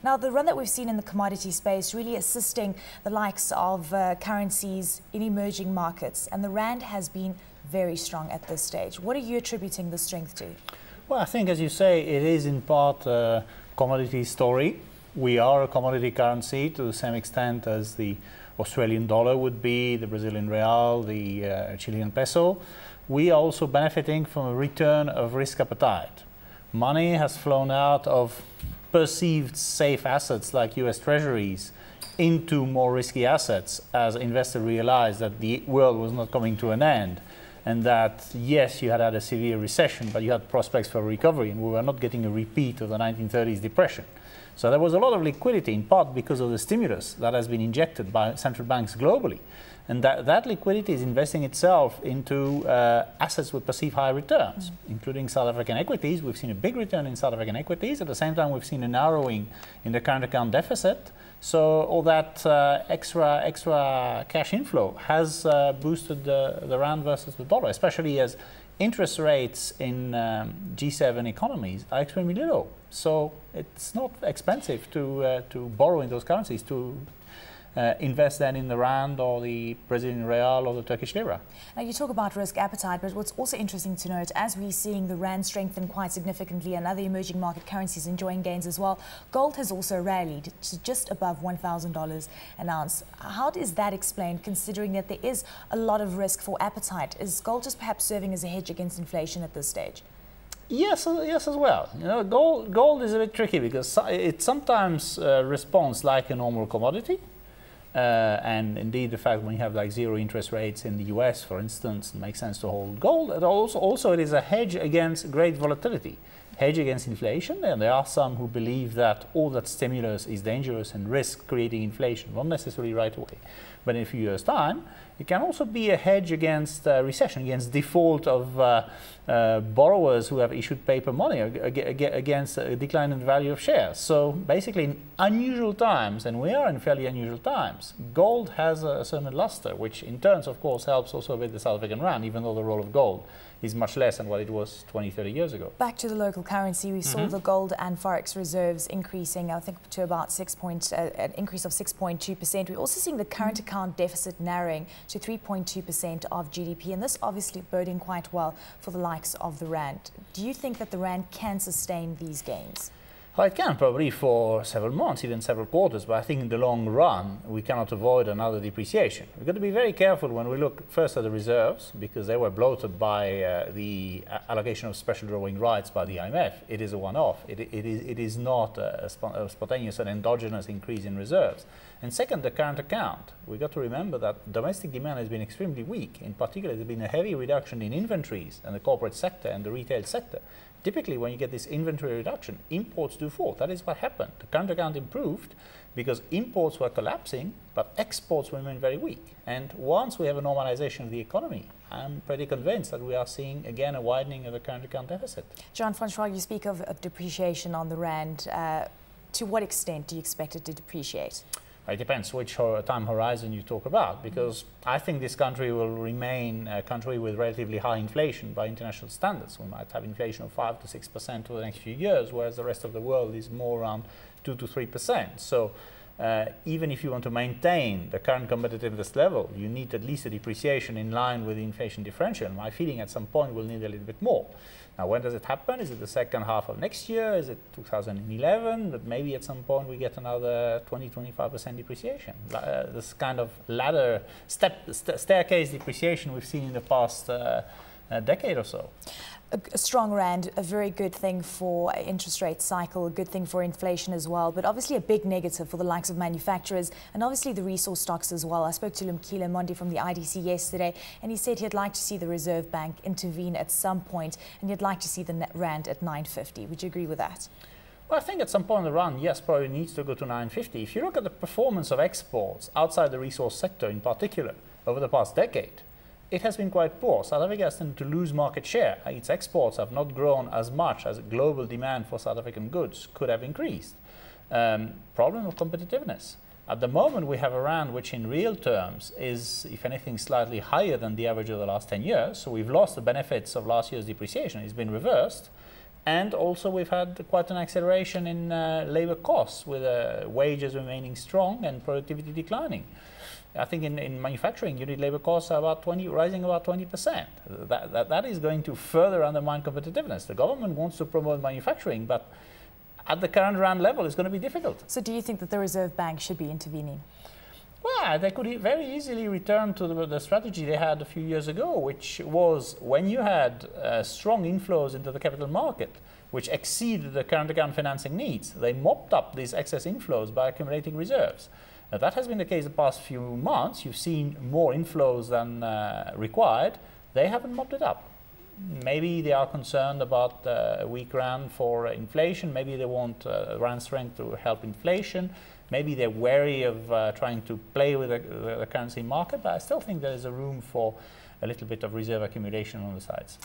Now, the run that we've seen in the commodity space really assisting the likes of currencies in emerging markets, and the rand has been very strong at this stage. What are you attributing the strength to? Well, I think, as you say, it is in part a commodity story. We are a commodity currency to the same extent as the Australian dollar would be, the Brazilian real, the Chilean peso. We are also benefiting from a return of risk appetite. Money has flown out of perceived safe assets like US Treasuries into more risky assets as investors realized that the world was not coming to an end, and that, yes, you had a severe recession, but you had prospects for recovery, and we were not getting a repeat of the 1930s depression. So there was a lot of liquidity, in part because of the stimulus that has been injected by central banks globally. And that liquidity is investing itself into assets with perceived high returns, including South African equities. We've seen a big return in South African equities. At the same time, we've seen a narrowing in the current account deficit. So all that extra cash inflow has boosted the rand versus the dollar, especially as interest rates in G7 economies are extremely low. So it's not expensive to borrow in those currencies, to invest then in the rand or the Brazilian real or the Turkish lira. Now, you talk about risk appetite, but what's also interesting to note, as we're seeing the rand strengthen quite significantly and other emerging market currencies enjoying gains as well, gold has also rallied to just above $1,000 an ounce. How is that explained, considering that there is a lot of risk for appetite? Is gold just perhaps serving as a hedge against inflation at this stage? Yes, yes, as well. You know, gold is a bit tricky because it sometimes responds like a normal commodity. And indeed, the fact when you have like zero interest rates in the US, for instance, it makes sense to hold gold. And also, it is a hedge against great volatility, hedge against inflation. And there are some who believe that all that stimulus is dangerous and risk creating inflation, not necessarily right away, but in a few years' time. It can also be a hedge against recession, against default of borrowers who have issued paper money, against a decline in the value of shares. So basically, in unusual times, and we are in fairly unusual times, gold has a certain luster, which in turn, of course, helps also with the South African rand, even though the role of gold is much less than what it was 20, 30 years ago. Back to the local currency, we saw the gold and forex reserves increasing, I think, to about an increase of 6.2%. We're also seeing the current account deficit narrowing to 3.2% of GDP, and this obviously boding quite well for the likes of the rand. Do you think that the rand can sustain these gains? Well, it can probably for several months, even several quarters, but I think in the long run, we cannot avoid another depreciation. We've got to be very careful when we look first at the reserves, because they were bloated by the allocation of special drawing rights by the IMF. It is a one-off. It is not a spontaneous and endogenous increase in reserves. And second, the current account. We've got to remember that domestic demand has been extremely weak. In particular, there's been a heavy reduction in inventories in the corporate sector and the retail sector. Typically, when you get this inventory reduction, imports do fall. That is what happened. The current account improved because imports were collapsing, but exports remained very weak. And once we have a normalization of the economy, I'm pretty convinced that we are seeing, again, a widening of the current account deficit. Jean Francois, you speak of depreciation on the rand. To what extent do you expect it to depreciate? It depends which time horizon you talk about, because I think this country will remain a country with relatively high inflation by international standards. We might have inflation of 5 to 6% over the next few years, whereas the rest of the world is more around 2 to 3%. So even if you want to maintain the current competitiveness level, you need at least a depreciation in line with the inflation differential. My feeling at some point we'll need a little bit more. Now, when does it happen? Is it the second half of next year? Is it 2011? But maybe at some point we get another 20–25% depreciation. This kind of ladder, staircase depreciation we've seen in the past decade or so. A strong rand, a very good thing for interest rate cycle, a good thing for inflation as well, but obviously a big negative for the likes of manufacturers and obviously the resource stocks as well. I spoke to Lumkile Mondi from the IDC yesterday, and he said he'd like to see the Reserve Bank intervene at some point, and he'd like to see the rand at 950. Would you agree with that? Well, I think at some point in the run, yes, probably needs to go to 950. If you look at the performance of exports outside the resource sector in particular over the past decade, it has been quite poor. South Africa has tended to lose market share. Its exports have not grown as much as global demand for South African goods could have increased. Problem of competitiveness. At the moment, we have a rand which in real terms is, if anything, slightly higher than the average of the last 10 years. So we've lost the benefits of last year's depreciation. It's been reversed. And also we've had quite an acceleration in labor costs, with wages remaining strong and productivity declining. I think in manufacturing, unit labor costs are about rising about 20%. That is going to further undermine competitiveness. The government wants to promote manufacturing, but at the current rand level, it's going to be difficult. So do you think that the Reserve Bank should be intervening? Well, they could very easily return to the strategy they had a few years ago, which was when you had strong inflows into the capital market, which exceeded the current account financing needs, they mopped up these excess inflows by accumulating reserves. Now, that has been the case the past few months. You've seen more inflows than required. They haven't mopped it up. Maybe they are concerned about a weak rand for inflation. Maybe they want rand strength to help inflation. Maybe they're wary of trying to play with the currency market, but I still think there is a room for a little bit of reserve accumulation on the sides.